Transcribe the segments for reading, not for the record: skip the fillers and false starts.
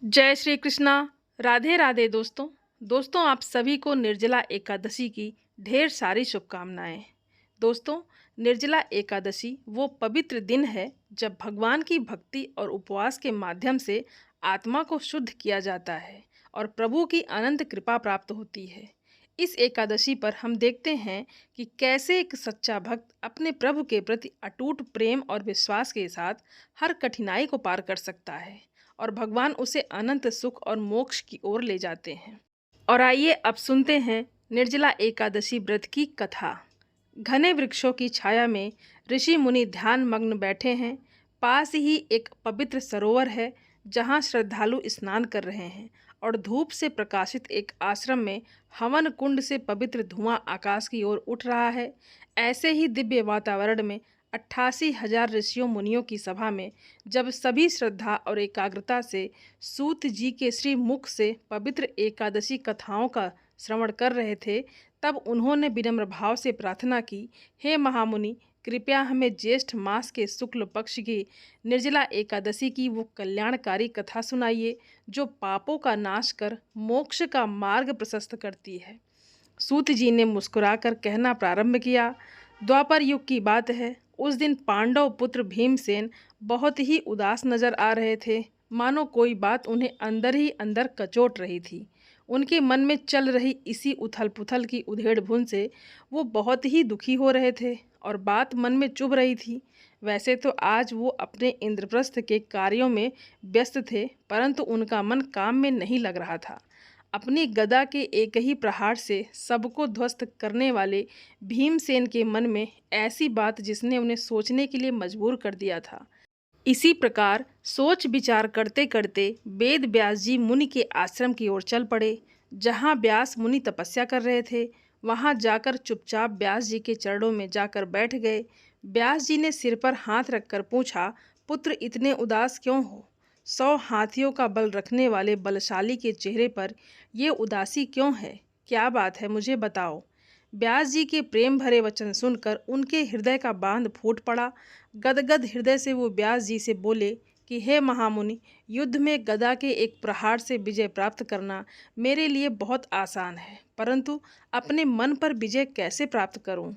जय श्री कृष्णा। राधे राधे दोस्तों आप सभी को निर्जला एकादशी की ढेर सारी शुभकामनाएं। दोस्तों, निर्जला एकादशी वो पवित्र दिन है जब भगवान की भक्ति और उपवास के माध्यम से आत्मा को शुद्ध किया जाता है और प्रभु की अनंत कृपा प्राप्त होती है। इस एकादशी पर हम देखते हैं कि कैसे एक सच्चा भक्त अपने प्रभु के प्रति अटूट प्रेम और विश्वास के साथ हर कठिनाई को पार कर सकता है और भगवान उसे अनंत सुख और मोक्ष की ओर ले जाते हैं। और आइए अब सुनते हैं निर्जला एकादशी व्रत की कथा। घने वृक्षों की छाया में ऋषि मुनि ध्यान मग्न बैठे हैं। पास ही एक पवित्र सरोवर है जहाँ श्रद्धालु स्नान कर रहे हैं और धूप से प्रकाशित एक आश्रम में हवन कुंड से पवित्र धुआं आकाश की ओर उठ रहा है। ऐसे ही दिव्य वातावरण में 88,000 ऋषियों मुनियों की सभा में जब सभी श्रद्धा और एकाग्रता से सूत जी के श्री मुख से पवित्र एकादशी कथाओं का श्रवण कर रहे थे, तब उन्होंने विनम्र भाव से प्रार्थना की, हे महामुनि, कृपया हमें ज्येष्ठ मास के शुक्ल पक्ष की निर्जला एकादशी की वो कल्याणकारी कथा सुनाइए जो पापों का नाश कर मोक्ष का मार्ग प्रशस्त करती है। सूत जी ने मुस्कुराकर कहना प्रारंभ किया, द्वापर युग की बात है। उस दिन पांडव पुत्र भीमसेन बहुत ही उदास नजर आ रहे थे, मानो कोई बात उन्हें अंदर ही अंदर कचोट रही थी। उनके मन में चल रही इसी उथल पुथल की उधेड़-बुन से वो बहुत ही दुखी हो रहे थे और बात मन में चुभ रही थी। वैसे तो आज वो अपने इंद्रप्रस्थ के कार्यों में व्यस्त थे, परंतु उनका मन काम में नहीं लग रहा था। अपनी गदा के एक ही प्रहार से सबको ध्वस्त करने वाले भीमसेन के मन में ऐसी बात जिसने उन्हें सोचने के लिए मजबूर कर दिया था। इसी प्रकार सोच विचार करते करते वेद व्यास जी मुनि के आश्रम की ओर चल पड़े। जहाँ व्यास मुनि तपस्या कर रहे थे, वहाँ जाकर चुपचाप व्यास जी के चरणों में जाकर बैठ गए। व्यास जी ने सिर पर हाथ रखकर पूछा, पुत्र इतने उदास क्यों हो? 100 हाथियों का बल रखने वाले बलशाली के चेहरे पर ये उदासी क्यों है? क्या बात है, मुझे बताओ। व्यास जी के प्रेम भरे वचन सुनकर उनके हृदय का बांध फूट पड़ा। गदगद हृदय से वो व्यास जी से बोले कि हे महामुनि, युद्ध में गदा के एक प्रहार से विजय प्राप्त करना मेरे लिए बहुत आसान है, परंतु अपने मन पर विजय कैसे प्राप्त करूं?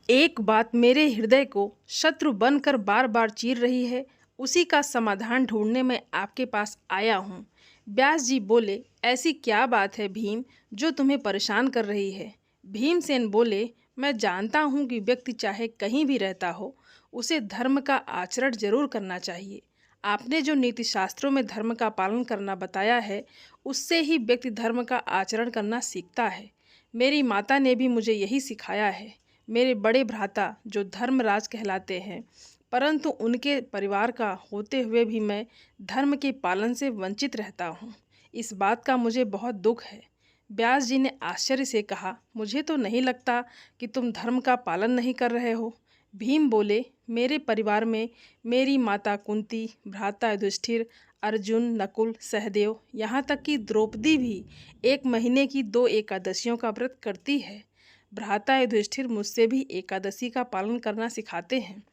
एक बात मेरे हृदय को शत्रु बनकर बार बार चीर रही है, उसी का समाधान ढूंढने में आपके पास आया हूँ। व्यास जी बोले, ऐसी क्या बात है भीम जो तुम्हें परेशान कर रही है? भीमसेन बोले, मैं जानता हूँ कि व्यक्ति चाहे कहीं भी रहता हो, उसे धर्म का आचरण जरूर करना चाहिए। आपने जो नीति शास्त्रों में धर्म का पालन करना बताया है, उससे ही व्यक्ति धर्म का आचरण करना सीखता है। मेरी माता ने भी मुझे यही सिखाया है। मेरे बड़े भ्राता जो धर्मराज कहलाते हैं, परंतु उनके परिवार का होते हुए भी मैं धर्म के पालन से वंचित रहता हूँ। इस बात का मुझे बहुत दुख है। व्यास जी ने आश्चर्य से कहा, मुझे तो नहीं लगता कि तुम धर्म का पालन नहीं कर रहे हो। भीम बोले, मेरे परिवार में मेरी माता कुंती, भ्राता युधिष्ठिर, अर्जुन, नकुल, सहदेव, यहाँ तक कि द्रौपदी भी 1 महीने की 2 एकादशियों का व्रत करती है। भ्राता युधिष्ठिर मुझसे भी एकादशी का पालन करना सिखाते हैं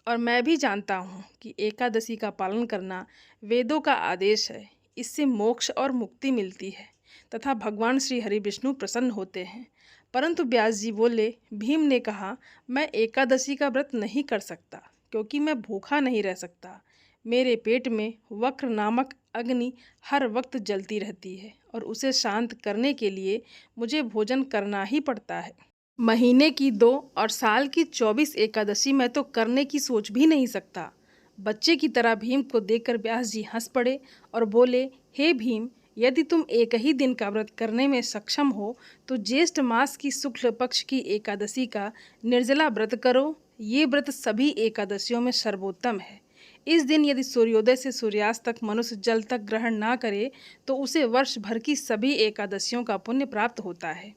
और मैं भी जानता हूँ कि एकादशी का पालन करना वेदों का आदेश है। इससे मोक्ष और मुक्ति मिलती है तथा भगवान श्री हरि विष्णु प्रसन्न होते हैं। परंतु व्यास जी बोले, भीम ने कहा, मैं एकादशी का व्रत नहीं कर सकता क्योंकि मैं भूखा नहीं रह सकता। मेरे पेट में वक्र नामक अग्नि हर वक्त जलती रहती है और उसे शांत करने के लिए मुझे भोजन करना ही पड़ता है। महीने की 2 और साल की 24 एकादशी मैं तो करने की सोच भी नहीं सकता। बच्चे की तरह भीम को देखकर व्यास जी हंस पड़े और बोले, हे भीम, यदि तुम एक ही दिन का व्रत करने में सक्षम हो तो ज्येष्ठ मास की शुक्ल पक्ष की एकादशी का निर्जला व्रत करो। ये व्रत सभी एकादशियों में सर्वोत्तम है। इस दिन यदि सूर्योदय से सूर्यास्त तक मनुष्य जल तक ग्रहण ना करे तो उसे वर्ष भर की सभी एकादशियों का पुण्य प्राप्त होता है।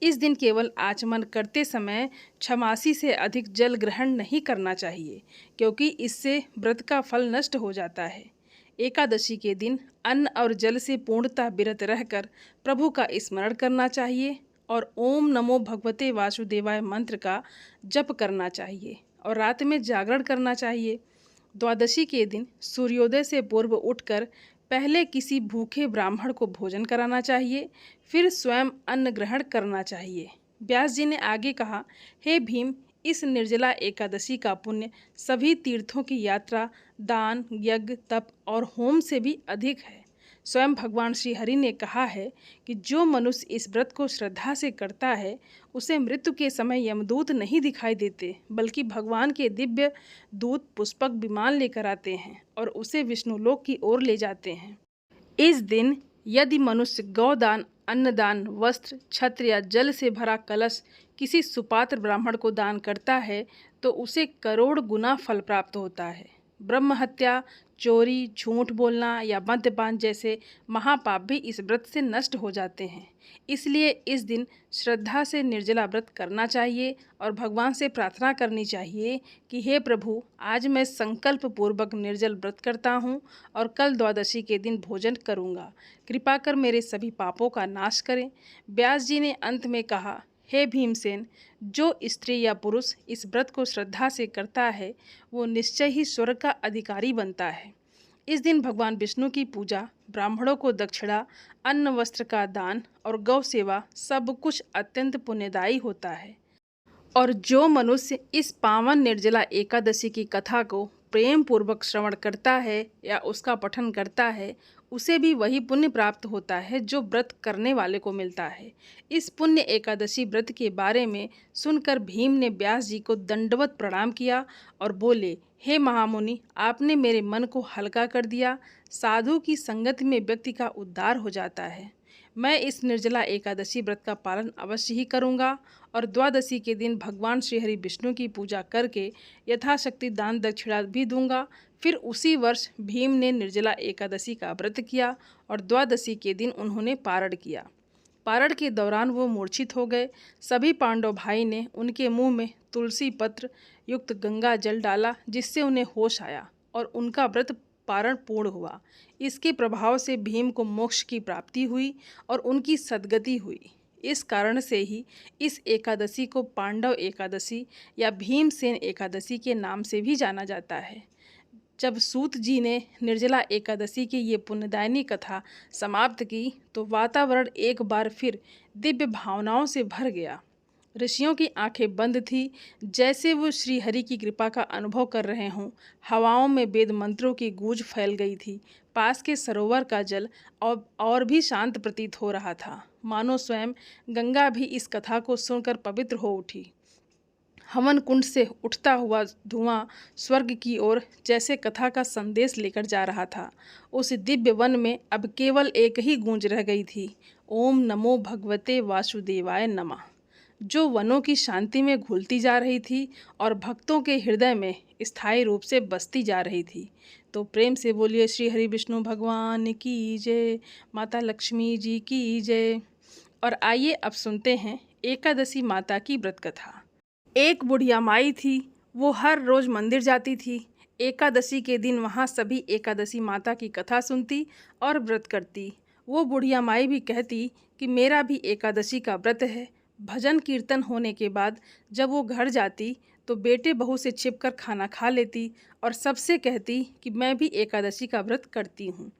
इस दिन केवल आचमन करते समय 86 से अधिक जल ग्रहण नहीं करना चाहिए क्योंकि इससे व्रत का फल नष्ट हो जाता है। एकादशी के दिन अन्न और जल से पूर्णतः विरत रहकर प्रभु का स्मरण करना चाहिए और ओम नमो भगवते वासुदेवाय मंत्र का जप करना चाहिए और रात में जागरण करना चाहिए। द्वादशी के दिन सूर्योदय से पूर्व उठकर पहले किसी भूखे ब्राह्मण को भोजन कराना चाहिए, फिर स्वयं अन्न ग्रहण करना चाहिए। व्यास जी ने आगे कहा, हे भीम, इस निर्जला एकादशी का पुण्य सभी तीर्थों की यात्रा, दान, यज्ञ, तप और होम से भी अधिक है। स्वयं भगवान श्री हरि ने कहा है कि जो मनुष्य इस व्रत को श्रद्धा से करता है, उसे मृत्यु के समय यमदूत नहीं दिखाई देते, बल्कि भगवान के दिव्य दूत पुष्पक विमान लेकर आते हैं और उसे विष्णुलोक की ओर ले जाते हैं। इस दिन यदि मनुष्य गौदान, अन्नदान, वस्त्र, छत्र या जल से भरा कलश किसी सुपात्र ब्राह्मण को दान करता है तो उसे करोड़ गुना फल प्राप्त होता है। ब्रह्म हत्या, चोरी, झूठ बोलना या मद्यपान जैसे महापाप भी इस व्रत से नष्ट हो जाते हैं। इसलिए इस दिन श्रद्धा से निर्जला व्रत करना चाहिए और भगवान से प्रार्थना करनी चाहिए कि हे प्रभु, आज मैं संकल्प पूर्वक निर्जल व्रत करता हूँ और कल द्वादशी के दिन भोजन करूँगा। कृपा कर मेरे सभी पापों का नाश करें। व्यास जी ने अंत में कहा, हे भीमसेन, जो स्त्री या पुरुष इस व्रत को श्रद्धा से करता है वो निश्चय ही स्वर्ग का अधिकारी बनता है। इस दिन भगवान विष्णु की पूजा, ब्राह्मणों को दक्षिणा, अन्न वस्त्र का दान और गौ सेवा सब कुछ अत्यंत पुण्यदायी होता है। और जो मनुष्य इस पावन निर्जला एकादशी की कथा को प्रेम पूर्वक श्रवण करता है या उसका पठन करता है, उसे भी वही पुण्य प्राप्त होता है जो व्रत करने वाले को मिलता है। इस पुण्य एकादशी व्रत के बारे में सुनकर भीम ने व्यास जी को दंडवत प्रणाम किया और बोले, हे महामुनि, आपने मेरे मन को हल्का कर दिया। साधु की संगति में व्यक्ति का उद्धार हो जाता है। मैं इस निर्जला एकादशी व्रत का पालन अवश्य ही करूँगा और द्वादशी के दिन भगवान श्री हरि विष्णु की पूजा करके यथाशक्ति दान दक्षिणा भी दूंगा। फिर उसी वर्ष भीम ने निर्जला एकादशी का व्रत किया और द्वादशी के दिन उन्होंने पारण किया। पारण के दौरान वो मूर्छित हो गए। सभी पांडव भाई ने उनके मुंह में तुलसी पत्र युक्त गंगा जल डाला, जिससे उन्हें होश आया और उनका व्रत पारण पूर्ण हुआ। इसके प्रभाव से भीम को मोक्ष की प्राप्ति हुई और उनकी सद्गति हुई। इस कारण से ही इस एकादशी को पांडव एकादशी या भीमसेन एकादशी के नाम से भी जाना जाता है। जब सूत जी ने निर्जला एकादशी की ये पुण्यदायिनी कथा समाप्त की तो वातावरण एक बार फिर दिव्य भावनाओं से भर गया। ऋषियों की आंखें बंद थी, जैसे वो श्री हरि की कृपा का अनुभव कर रहे हों। हवाओं में वेद मंत्रों की गूंज फैल गई थी। पास के सरोवर का जल और भी शांत प्रतीत हो रहा था, मानो स्वयं गंगा भी इस कथा को सुनकर पवित्र हो उठी। हवन कुंड से उठता हुआ धुआं स्वर्ग की ओर जैसे कथा का संदेश लेकर जा रहा था। उस दिव्य वन में अब केवल एक ही गूंज रह गई थी, ओम नमो भगवते वासुदेवाय नमः, जो वनों की शांति में घुलती जा रही थी और भक्तों के हृदय में स्थायी रूप से बसती जा रही थी। तो प्रेम से बोलिए श्री हरि विष्णु भगवान की जय, माता लक्ष्मी जी की जय। और आइए अब सुनते हैं एकादशी माता की व्रत कथा। एक बुढ़िया माई थी, वो हर रोज मंदिर जाती थी। एकादशी के दिन वहाँ सभी एकादशी माता की कथा सुनती और व्रत करती। वो बुढ़िया माई भी कहती कि मेरा भी एकादशी का व्रत है। भजन कीर्तन होने के बाद जब वो घर जाती तो बेटे बहू से छिपकर खाना खा लेती और सबसे कहती कि मैं भी एकादशी का व्रत करती हूँ।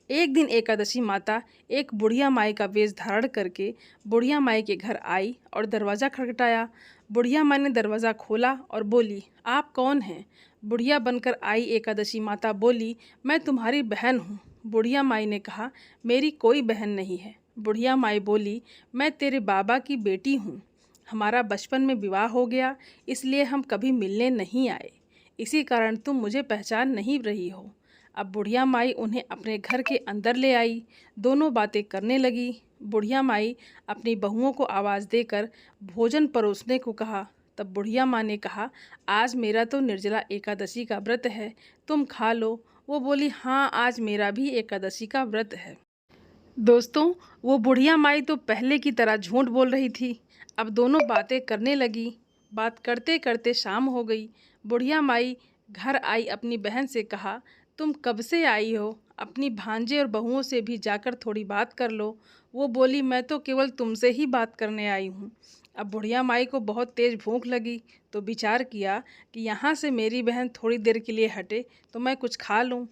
एक दिन एकादशी माता एक बुढ़िया माई का वेश धारण करके बुढ़िया माई के घर आई और दरवाज़ा खटखटाया। बुढ़िया माई ने दरवाज़ा खोला और बोली, आप कौन हैं? बुढ़िया बनकर आई एकादशी माता बोली, मैं तुम्हारी बहन हूँ। बुढ़िया माई ने कहा, मेरी कोई बहन नहीं है। बुढ़िया माई बोली, मैं तेरे बाबा की बेटी हूँ। हमारा बचपन में विवाह हो गया, इसलिए हम कभी मिलने नहीं आए। इसी कारण तुम मुझे पहचान नहीं रही हो। अब बुढ़िया माई उन्हें अपने घर के अंदर ले आई। दोनों बातें करने लगी। बुढ़िया माई अपनी बहुओं को आवाज़ देकर भोजन परोसने को कहा। तब बुढ़िया माँ ने कहा, आज मेरा तो निर्जला एकादशी का व्रत है, तुम खा लो। वो बोली, हाँ, आज मेरा भी एकादशी का व्रत है। दोस्तों, वो बुढ़िया माई तो पहले की तरह झूठ बोल रही थी। अब दोनों बातें करने लगी। बात करते करते शाम हो गई। बुढ़िया माई घर आई, अपनी बहन से कहा, तुम कब से आई हो? अपनी भांजे और बहुओं से भी जाकर थोड़ी बात कर लो। वो बोली, मैं तो केवल तुमसे ही बात करने आई हूँ। अब बुढ़िया माई को बहुत तेज़ भूख लगी तो विचार किया कि यहाँ से मेरी बहन थोड़ी देर के लिए हटे तो मैं कुछ खा लूँ।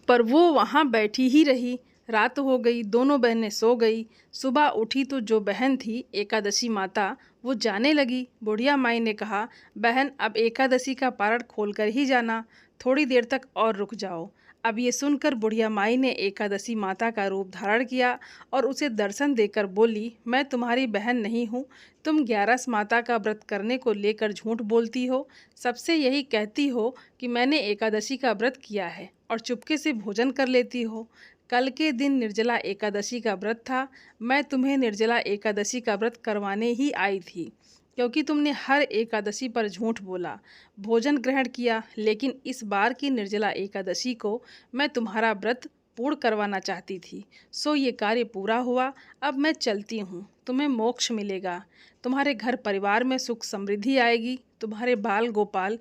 पर वो वहाँ बैठी ही रही। रात हो गई, दोनों बहनें सो गई। सुबह उठी तो जो बहन थी एकादशी माता, वो जाने लगी। बुढ़िया माई ने कहा, बहन अब एकादशी का पारण खोल कर ही जाना, थोड़ी देर तक और रुक जाओ। अब ये सुनकर बुढ़िया माई ने एकादशी माता का रूप धारण किया और उसे दर्शन देकर बोली, मैं तुम्हारी बहन नहीं हूँ। तुम 11 माता का व्रत करने को लेकर झूठ बोलती हो। सबसे यही कहती हो कि मैंने एकादशी का व्रत किया है और चुपके से भोजन कर लेती हो। कल के दिन निर्जला एकादशी का व्रत था। मैं तुम्हें निर्जला एकादशी का व्रत करवाने ही आई थी, क्योंकि तुमने हर एकादशी पर झूठ बोला, भोजन ग्रहण किया। लेकिन इस बार की निर्जला एकादशी को मैं तुम्हारा व्रत पूर्ण करवाना चाहती थी, सो ये कार्य पूरा हुआ। अब मैं चलती हूँ, तुम्हें मोक्ष मिलेगा, तुम्हारे घर परिवार में सुख समृद्धि आएगी, तुम्हारे बाल गोपाल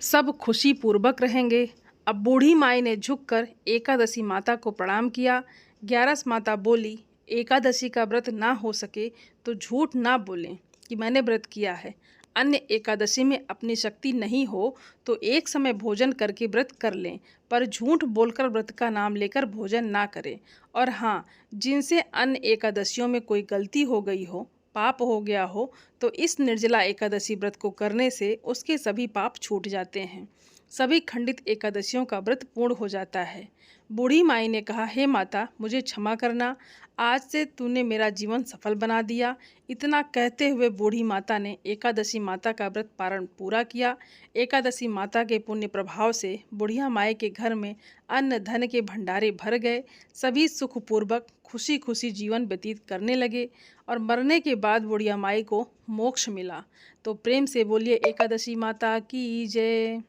सब खुशी पूर्वक रहेंगे। अब बूढ़ी माई ने झुककर एकादशी माता को प्रणाम किया। 11 माता बोली, एकादशी का व्रत ना हो सके तो झूठ ना बोलें कि मैंने व्रत किया है। अन्य एकादशी में अपनी शक्ति नहीं हो तो एक समय भोजन करके व्रत कर लें, पर झूठ बोलकर व्रत का नाम लेकर भोजन ना करें। और हाँ, जिनसे अन्य एकादशियों में कोई गलती हो गई हो, पाप हो गया हो, तो इस निर्जला एकादशी व्रत को करने से उसके सभी पाप छूट जाते हैं, सभी खंडित एकादशियों का व्रत पूर्ण हो जाता है। बूढ़ी माई ने कहा, हे माता, मुझे क्षमा करना, आज से तूने मेरा जीवन सफल बना दिया। इतना कहते हुए बूढ़ी माता ने एकादशी माता का व्रत पारण पूरा किया। एकादशी माता के पुण्य प्रभाव से बुढ़िया माई के घर में अन्न धन के भंडारे भर गए। सभी सुखपूर्वक खुशी खुशी जीवन व्यतीत करने लगे और मरने के बाद बुढ़िया माई को मोक्ष मिला। तो प्रेम से बोलिए एकादशी माता की जय।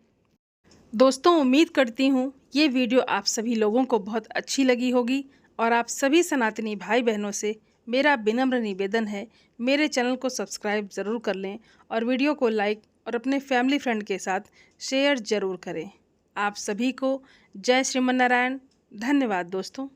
दोस्तों, उम्मीद करती हूँ ये वीडियो आप सभी लोगों को बहुत अच्छी लगी होगी और आप सभी सनातनी भाई बहनों से मेरा विनम्र निवेदन है, मेरे चैनल को सब्सक्राइब ज़रूर कर लें और वीडियो को लाइक और अपने फैमिली फ्रेंड के साथ शेयर ज़रूर करें। आप सभी को जय श्रीमन्नारायण। धन्यवाद दोस्तों।